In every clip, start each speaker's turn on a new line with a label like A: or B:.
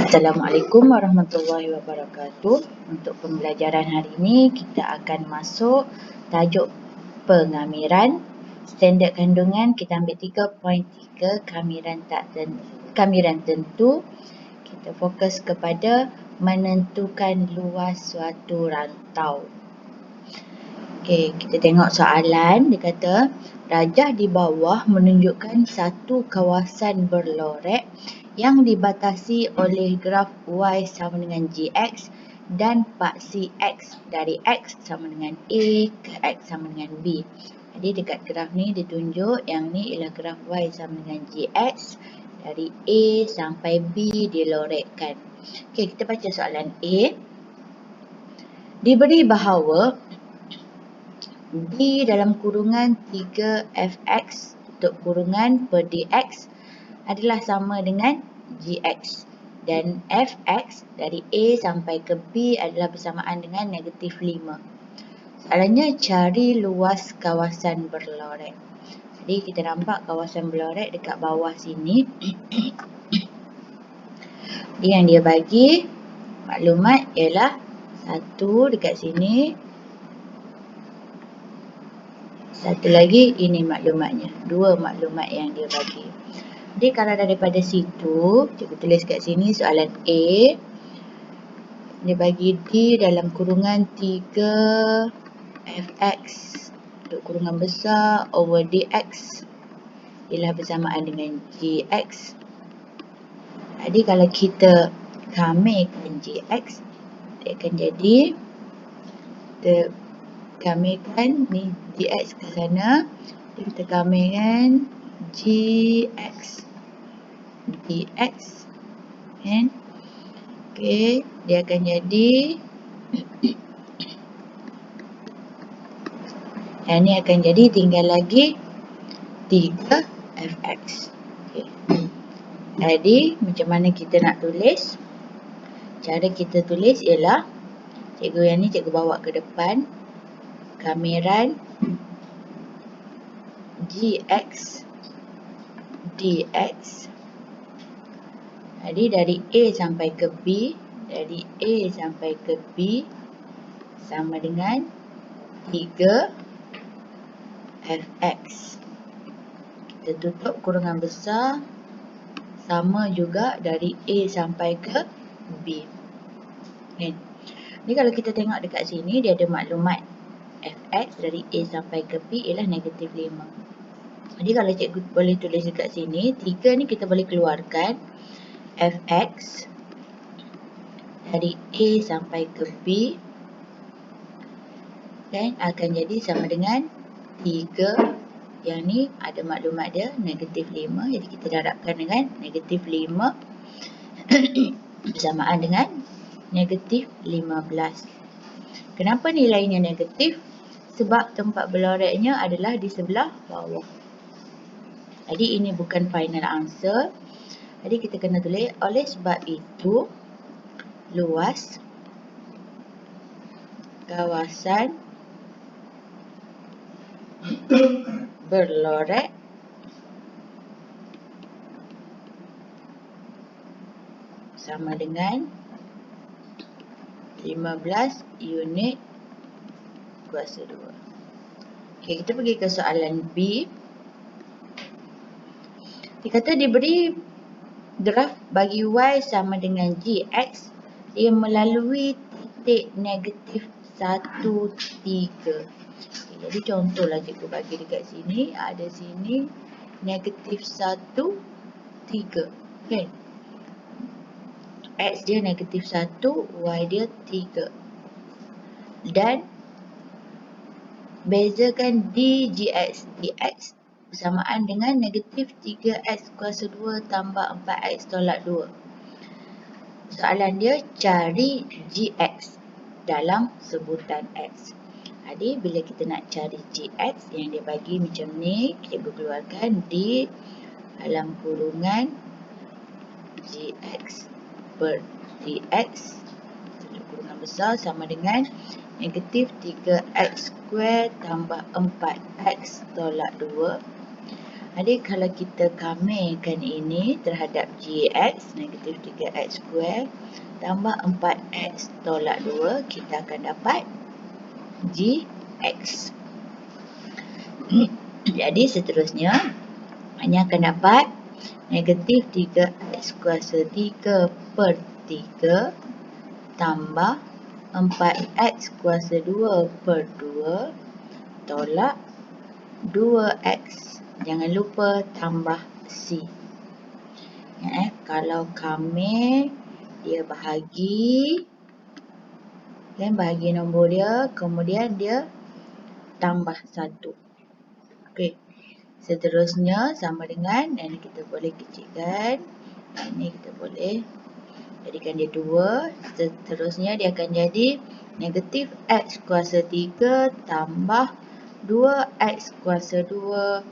A: Assalamualaikum warahmatullahi wabarakatuh. Untuk pembelajaran hari ini kita akan masuk tajuk pengamiran. Standard kandungan kita ambil 3.3 kamiran tentu. Kita fokus kepada menentukan luas suatu rantau. Okey, kita tengok soalan. Dia kata rajah di bawah menunjukkan satu kawasan berlorek yang dibatasi oleh graf Y sama dengan GX dan paksi X dari X sama dengan A ke X sama dengan B. Jadi dekat graf ni ditunjuk yang ni ialah graf Y sama dengan GX dari A sampai B dilorekkan. Okey, kita baca soalan A. Diberi bahawa D dalam kurungan 3Fx tutup kurungan per dx adalah sama dengan Gx dan Fx dari A sampai ke B adalah bersamaan dengan negatif 5. Soalannya cari luas kawasan berlorek. Jadi kita nampak kawasan berlorek dekat bawah sini. Yang dia bagi maklumat ialah satu dekat sini. Satu lagi ini maklumatnya. Dua maklumat yang dia bagi. Jadi kalau daripada situ, cikgu tulis kat sini soalan A. Dia bagi D dalam kurungan 3Fx untuk kurungan besar over dx ialah bersamaan dengan Gx. Jadi kalau kita kamirkan Gx, dia akan jadi kita kamirkan ni Gx ke sana. Kita kamirkan Gx dx kan. Okey, dia akan jadi yang ni akan jadi tinggal lagi 3Fx. Okey. Jadi macam mana kita nak tulis? Cara kita tulis ialah cikgu yang ni cikgu bawa ke depan. Kamiran Gx dx. Jadi dari A sampai ke B, dari A sampai ke B sama dengan 3Fx. Kita tutup kurungan besar sama juga dari A sampai ke B. Okay. Ni kalau kita tengok dekat sini dia ada maklumat Fx dari A sampai ke B ialah negatif 5. Jadi kalau cikgu boleh tulis dekat sini, 3 ni kita boleh keluarkan. Fx dari A sampai ke B dan akan jadi sama dengan 3. Yang ni ada maklumat dia negatif 5. Jadi kita darabkan dengan negatif 5 bersamaan dengan negatif 15. Kenapa nilainya negatif? Sebab tempat berloreknya adalah di sebelah bawah. Jadi ini bukan final answer. Jadi kita kena tulis oleh sebab itu luas kawasan berlorek sama dengan 15 unit kuasa 2. Okey, kita pergi ke soalan B. Dia kata diberi graf bagi Y sama dengan Gx dia melalui titik negatif 1, 3. Okay, jadi contohlah cikgu bagi dekat sini. Ada sini negatif 1, 3. Okay. X dia negatif 1, Y dia 3. Dan bezakan dgx dx bersamaan dengan negatif 3x kuasa 2 tambah 4x tolak 2. Soalan dia cari Gx dalam sebutan X. Jadi bila kita nak cari Gx yang dia bagi macam ni, cikgu keluarkan D dalam kurungan Gx per dx tutup kurungan besar sama dengan negatif 3x square tambah 4x tolak 2. Adik, kalau kita kamerkan ini terhadap gx, negatif 3x square tambah 4x tolak 2, kita akan dapat gx. Jadi seterusnya, hanya akan dapat negatif 3x kuasa 3 per 3 tambah 4x kuasa 2 per 2 tolak 2x. Jangan lupa tambah C. Kalau kamer, dia bahagi. Dan bahagi nombor dia, kemudian dia tambah 1. Okey. Seterusnya sama dengan, dan kita boleh kecilkan. Ini kita boleh jadikan dia 2. Seterusnya dia akan jadi negatif x kuasa 3 tambah 2x kuasa 2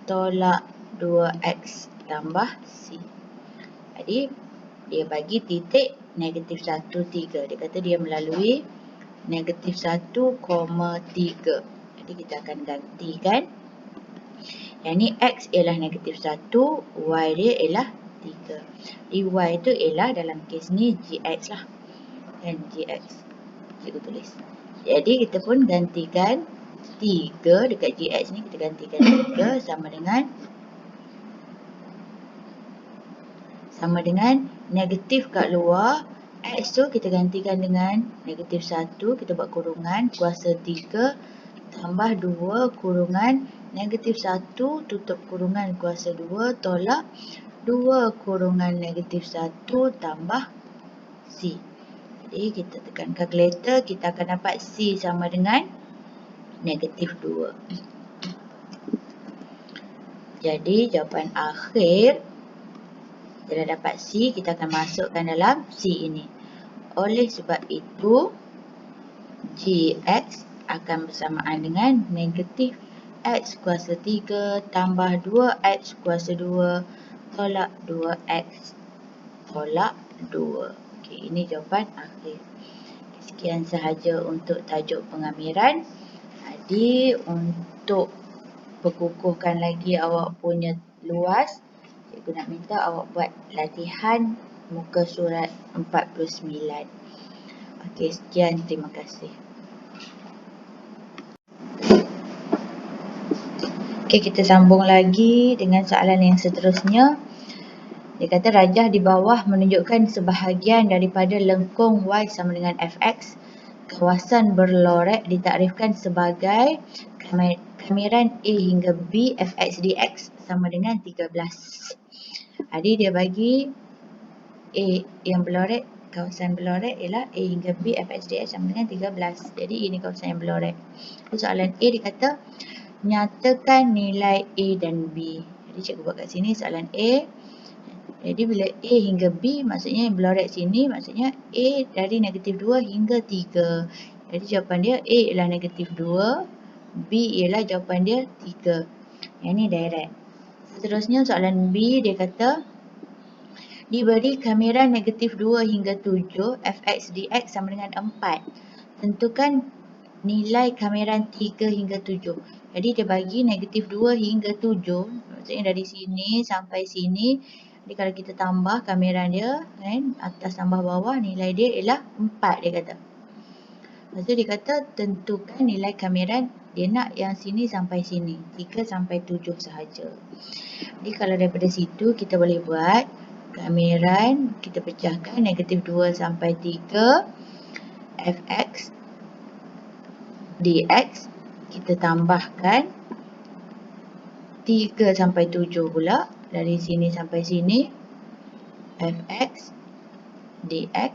A: tolak 2x tambah C. Jadi dia bagi titik negatif 1, 3. Dia kata dia melalui negatif 1, 3. Jadi kita akan gantikan. Yang ni x ialah negatif 1, y dia ialah 3. Di y tu ialah dalam kes ni gx lah. Dan gx. Cikgu tulis. Jadi kita pun gantikan 3 dekat gx ni, kita gantikan 3 sama dengan negatif kat luar. X tu kita gantikan dengan negatif 1, kita buat kurungan kuasa 3 tambah 2 kurungan negatif 1 tutup kurungan kuasa 2 tolak 2 kurungan negatif 1 tambah C. Jadi kita tekan kalkulator, kita akan dapat C sama dengan negatif 2. Jadi jawapan akhir kita dapat C, kita akan masukkan dalam C ini. Oleh sebab itu, gx akan bersamaan dengan negatif x kuasa 3 tambah 2x kuasa 2 tolak 2x tolak 2. Okey, ini jawapan akhir. Sekian sahaja untuk tajuk pengamiran. Jadi, untuk perkukuhkan lagi awak punya luas, cikgu nak minta awak buat latihan muka surat 49. Okey, sekian. Terima kasih. Okey, kita sambung lagi dengan soalan yang seterusnya. Dia kata rajah di bawah menunjukkan sebahagian daripada lengkung Y sama dengan Fx. Kawasan berlorek ditakdirkan sebagai kamiran A hingga B Fx dx sama dengan 13. Jadi dia bagi A yang berlorek, kawasan berlorek ialah A hingga B Fx dx sama dengan 13. Jadi ini kawasan yang berlorek. Soalan A dikata nyatakan nilai A dan B. Jadi cikgu buat kat sini soalan A. Jadi bila A hingga B maksudnya yang berlorek sini maksudnya A dari negatif 2 hingga 3. Jadi jawapan dia A ialah negatif 2, B ialah jawapan dia 3. Yang ni direct. Seterusnya soalan B dia kata diberi kamiran negatif 2 hingga 7 Fx dx sama dengan 4. Tentukan nilai kamiran 3 hingga 7. Jadi dia bagi negatif 2 hingga 7. Maksudnya dari sini sampai sini. Jadi kalau kita tambah kamiran dia, kan, atas tambah bawah, nilai dia ialah 4 dia kata. Lepas tu dia kata tentukan nilai kamiran, dia nak yang sini sampai sini. 3 sampai 7 sahaja. Jadi kalau daripada situ kita boleh buat kamiran, kita pecahkan negatif 2 sampai 3 Fx dx. Kita tambahkan 3 sampai 7 pula. Dari sini sampai sini, Fx dx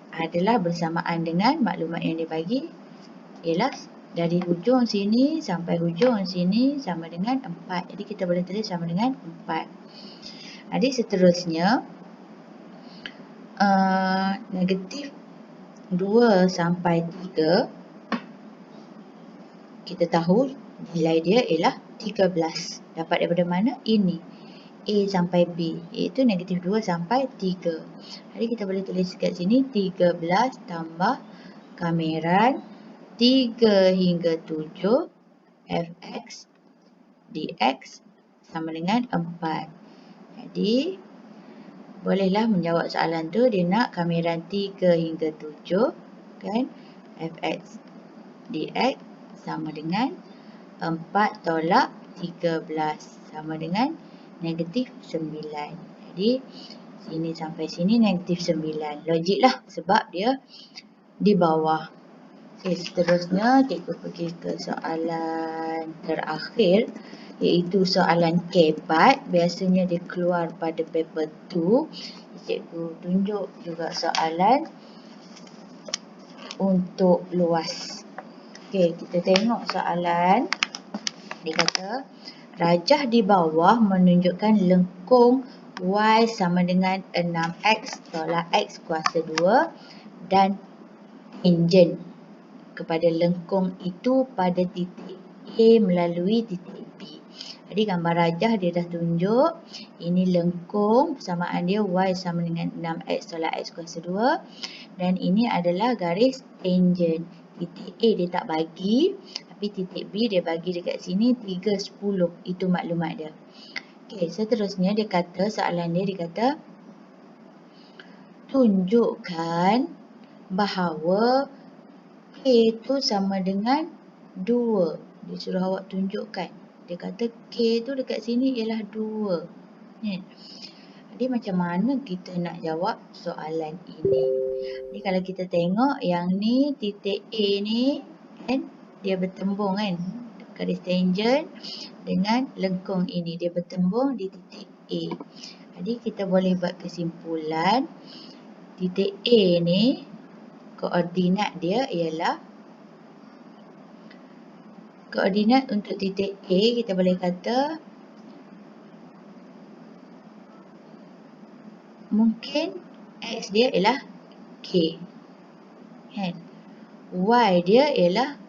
A: adalah bersamaan dengan maklumat yang dibagi ialah dari hujung sini sampai hujung sini sama dengan 4. Jadi kita boleh tulis sama dengan 4. Jadi seterusnya, negatif 2 sampai 3, kita tahu nilai dia ialah 13. Dapat daripada mana? Ini. A sampai B, iaitu negatif 2 sampai 3. Jadi kita boleh tulis kat sini 13 tambah kamiran 3 hingga 7 Fx dx sama dengan 4. Jadi, bolehlah menjawab soalan tu. Dia nak kamiran 3 hingga 7. Kan? Fx dx sama dengan 4 tolak 13 sama dengan negatif 9. Jadi, sini sampai sini negatif 9. Logik lah sebab dia di bawah. Okay, seterusnya cikgu pergi ke soalan terakhir, iaitu soalan kebat. Biasanya dia keluar pada paper 2. Cikgu tunjuk juga soalan untuk luas. Okay, kita tengok soalan. Dia kata, rajah di bawah menunjukkan lengkung Y sama dengan 6X tolak X kuasa 2 dan tangent kepada lengkung itu pada titik A melalui titik B. Jadi gambar rajah dia dah tunjuk. Ini lengkung, persamaan dia Y sama dengan 6X tolak X kuasa 2. Dan ini adalah garis tangent. Titik A dia tak bagi, tapi titik B dia bagi dekat sini 3, 10. Itu maklumat dia. Okay, seterusnya dia kata, soalan dia kata, tunjukkan bahawa K tu sama dengan 2. Dia suruh awak tunjukkan. Dia kata K tu dekat sini ialah 2. Ni. Jadi macam mana kita nak jawab soalan ini? Ni kalau kita tengok yang ni titik A ni kan dia bertembung kan. Garis tangent dengan lengkung ini dia bertembung di titik A. Jadi kita boleh buat kesimpulan titik A ni koordinat dia ialah, koordinat untuk titik A kita boleh kata mungkin X dia ialah K. Kan? Y dia ialah,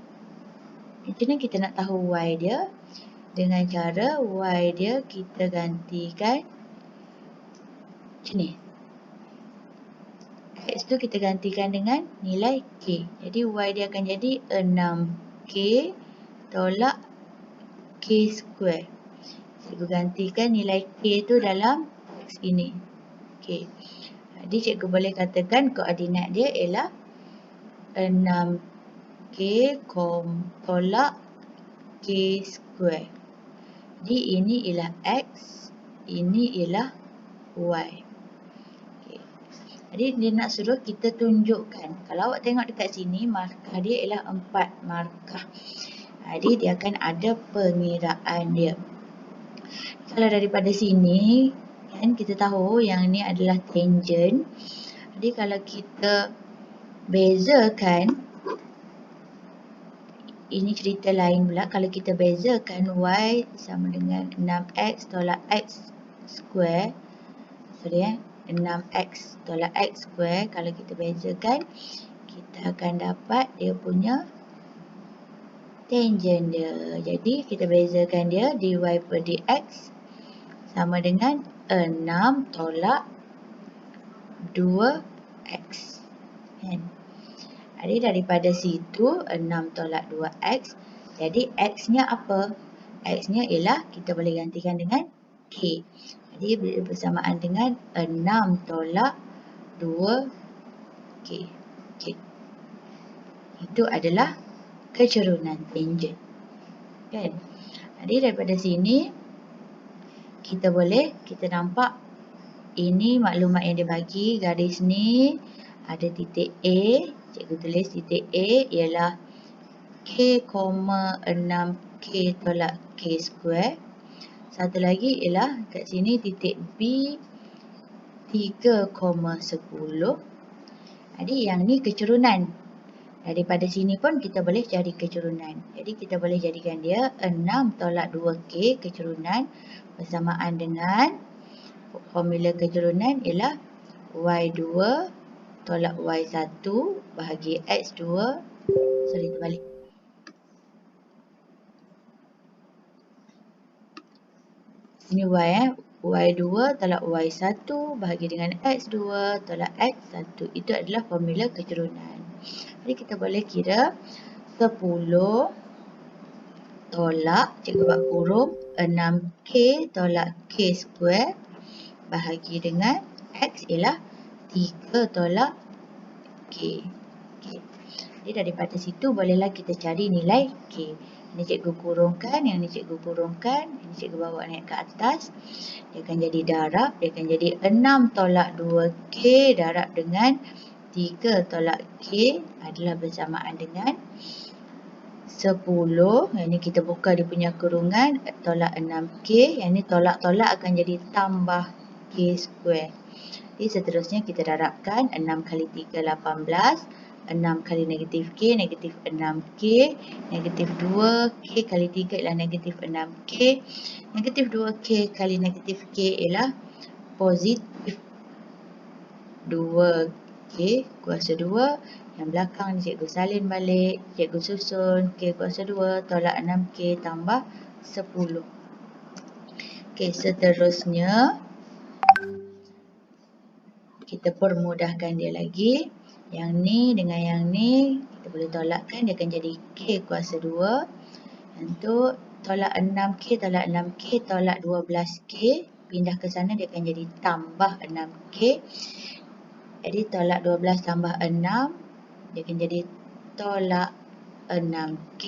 A: macam mana kita nak tahu Y dia? Dengan cara Y dia kita gantikan macam ni. X tu kita gantikan dengan nilai K. Jadi Y dia akan jadi 6K tolak K square. Cikgu gantikan nilai K tu dalam X ini. Okay. Jadi cikgu boleh katakan koordinat dia ialah 6K tolak K square. Jadi ini ialah X, ini ialah Y. Jadi dia nak suruh kita tunjukkan. Kalau awak tengok dekat sini, markah dia ialah 4 markah. Jadi dia akan ada pengiraan dia. Kalau daripada sini, kan kita tahu yang ni adalah tangent. Jadi kalau kita bezakan, ini cerita lain pula. Kalau kita bezakan Y sama dengan 6X tolak X square. 6X tolak X square, kalau kita bezakan, kita akan dapat dia punya tangent dia. Jadi kita bezakan dia, dy per dx sama dengan 6 tolak 2x. Kan? Jadi daripada situ 6 tolak 2x, jadi x nya apa? X nya ialah kita boleh gantikan dengan K. Jadi bersamaan dengan 6 tolak 2K. Okay. Itu adalah kecerunan tangent. Kan? Jadi daripada sini kita nampak ini maklumat yang dia bagi. Garis ni ada titik A. Cikgu tulis titik A ialah K, 6K tolak K square. Satu lagi ialah kat sini titik B 3,10. Jadi yang ni kecerunan. Daripada sini pun kita boleh cari kecerunan. Jadi kita boleh jadikan dia 6 tolak 2K kecerunan bersamaan dengan formula kecerunan ialah Y2 tolak Y1 bahagi X2. Sorry, terbalik. Ini Y Y2 tolak Y1 bahagi dengan X2 tolak X1. Itu adalah formula kecerunan. Jadi kita boleh kira 10 tolak, cikgu buat kurung, 6K tolak K square bahagi dengan X ialah 3 tolak K. Okay. Jadi daripada situ bolehlah kita cari nilai K. Ini cikgu kurungkan, yang ni cikgu kurungkan, ini cikgu bawa naik ke atas. Dia akan jadi darab, dia akan jadi 6 tolak 2K darab dengan 3 tolak K adalah bersamaan dengan 10. Yang ni kita buka dia punya kurungan, tolak 6K. Yang ni tolak-tolak akan jadi tambah K square. Jadi seterusnya kita darabkan 6 kali 3, 18. 6 kali negatif K, negatif 6K. Negatif 2K kali 3 ialah negatif 6K. Negatif 2K kali negatif K ialah positif 2K kuasa 2. Yang belakang ni cikgu salin balik. Cikgu susun K kuasa 2 tolak 6K tambah 10. Okey, seterusnya kita permudahkan dia lagi. Yang ni dengan yang ni kita boleh tolakkan, dia akan jadi K kuasa 2. Untuk tolak 6K tolak 6K tolak 12K. Pindah ke sana dia akan jadi tambah 6K. Jadi tolak 12 tambah 6. Dia akan jadi tolak 6K.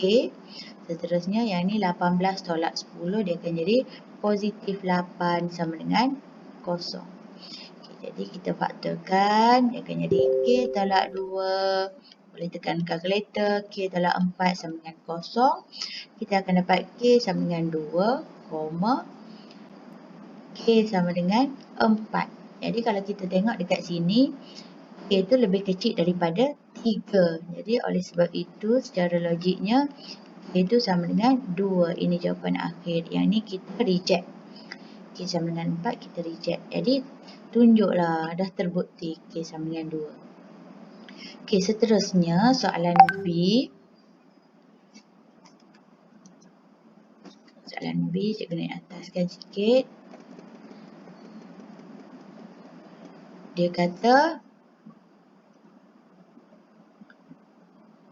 A: Seterusnya yang ni 18 tolak 10. Dia akan jadi positif 8 sama dengan 0. Jadi kita faktorkan, dia akan jadi K tolak 2. Boleh tekan kalkulator, K tolak 4 sama dengan 0. Kita akan dapat K sama dengan 2, K sama dengan 4. Jadi kalau kita tengok dekat sini, K itu lebih kecil daripada 3. Jadi oleh sebab itu secara logiknya, K itu sama dengan 2. Ini jawapan akhir. Yang ni kita reject. K sama dengan 4 kita reject. Jadi tunjuklah dah terbukti K sama dengan 2. Okey, seterusnya soalan B. Soalan B, cikgu naik ataskan sikit. Dia kata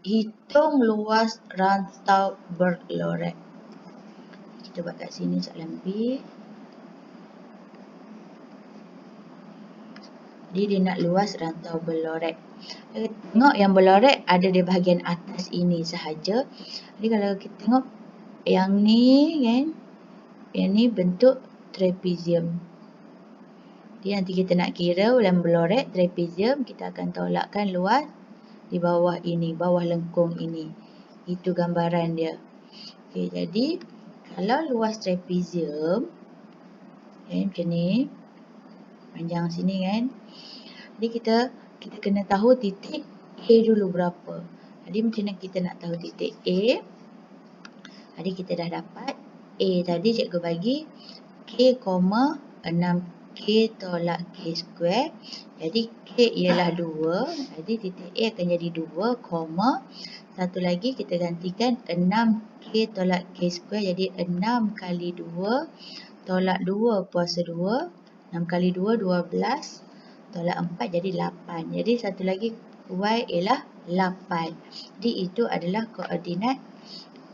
A: hitung luas rantau berlorek. Kita buat kat sini soalan B. Jadi dia nak luas rantau berlorek. Tengok yang berlorek ada di bahagian atas ini sahaja. Jadi kalau kita tengok yang ni kan, yang ni bentuk trapezium. Jadi nanti kita nak kira yang berlorek trapezium, kita akan tolakkan luas di bawah ini, bawah lengkung ini. Itu gambaran dia. Okey, jadi kalau luas trapezium macam ni, panjang sini kan. Jadi kita kena tahu titik A dulu berapa. Jadi macam mana kita nak tahu titik A? Jadi kita dah dapat A tadi cikgu bagi K, 6K tolak K square. Jadi K ialah 2. Jadi titik A akan jadi 2, satu lagi kita gantikan 6K tolak K square. Jadi 6 kali 2 tolak 2 kuasa 2. 6 kali 2, 12. Tolak 4 jadi 8. Jadi satu lagi Y ialah 8. Jadi itu adalah koordinat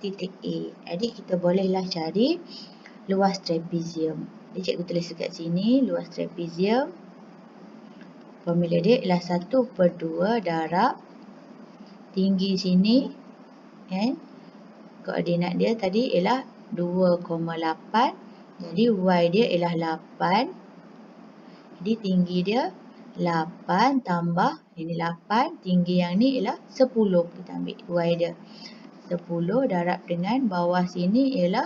A: titik A. Jadi kita bolehlah cari luas trapezium. Jadi cikgu tulis dekat sini luas trapezium. Formula dia ialah 1/2 darab tinggi sini kan. Koordinat dia tadi ialah 2,8. Jadi Y dia ialah 8. Jadi tinggi dia 8 tambah ini 8, tinggi yang ni ialah 10. Kita ambil Y dia 10 darab dengan bawah sini ialah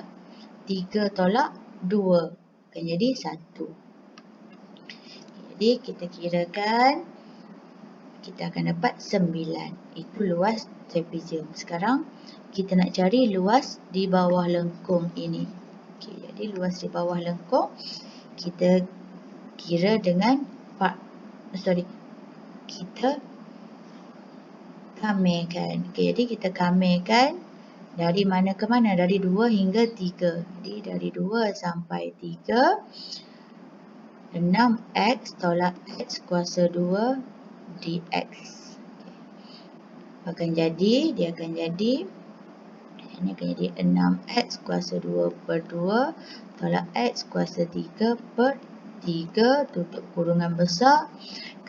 A: 3 tolak 2 akan jadi 1. Jadi kita kirakan, kita akan dapat 9. Itu luas trapezium. Sekarang kita nak cari luas di bawah lengkung ini. Okay, jadi luas di bawah lengkung kita kira dengan kita kamerkan. Okay, jadi kita kamerkan dari mana ke mana? Dari 2 hingga 3. Jadi dari 2 sampai 3. 6x tolak x kuasa 2 dx. Okay. Dia akan jadi Ini akan jadi 6x kuasa 2 per 2 tolak x kuasa 3 per 3 tutup kurungan besar.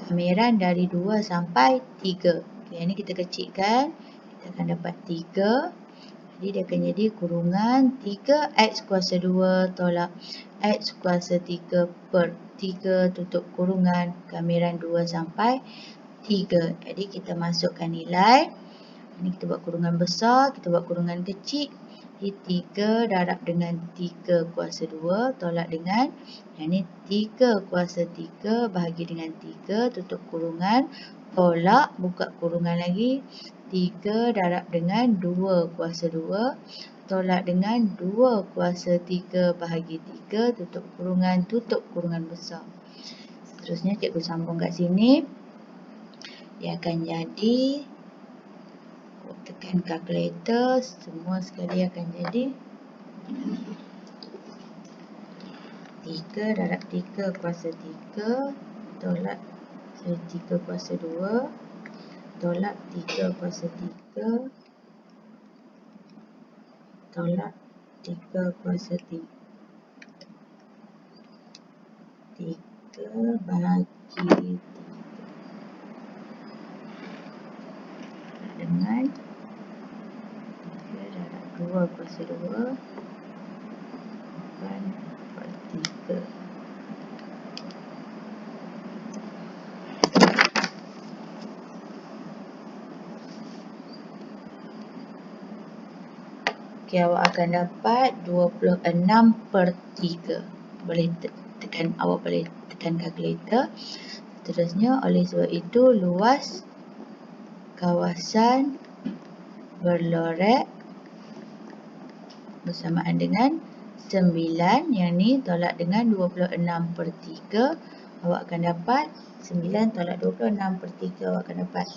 A: Kamiran dari 2 sampai 3. Okay, ini kita kecilkan. Kita akan dapat 3. Jadi dia akan jadi kurungan 3x kuasa 2 tolak x kuasa 3 per 3 tutup kurungan kamiran 2 sampai 3. Jadi kita masukkan nilai. Ini kita buat kurungan besar, kita buat kurungan kecil. Jadi 3 darab dengan 3 kuasa 2 tolak dengan yang ini 3 kuasa 3 bahagi dengan 3 tutup kurungan tolak buka kurungan lagi 3 darab dengan 2 kuasa 2 tolak dengan 2 kuasa 3 bahagi 3 tutup kurungan besar. Seterusnya cikgu sambung kat sini. Dia akan jadi, tekan kalkulator, semua sekali akan jadi 3 darab 3 kuasa 3 tolak 3 kuasa 2 tolak 3 kuasa 3 tolak 3 kuasa 3 bahagi 3 dengan 3 darab 2 kuasa 2 8 per 3. Okay, awak akan dapat 26 per 3. Awak boleh tekan kalkulator. Seterusnya, oleh sebab itu, luas kawasan berlorek bersamaan dengan 9. Yang ni tolak dengan 26 per 3. Awak akan dapat 9 tolak 26 per 3. Awak akan dapat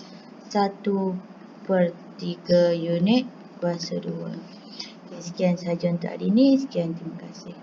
A: 1 per 3 unit kuasa 2. Okay, sekian sahaja untuk hari ini. Sekian, terima kasih.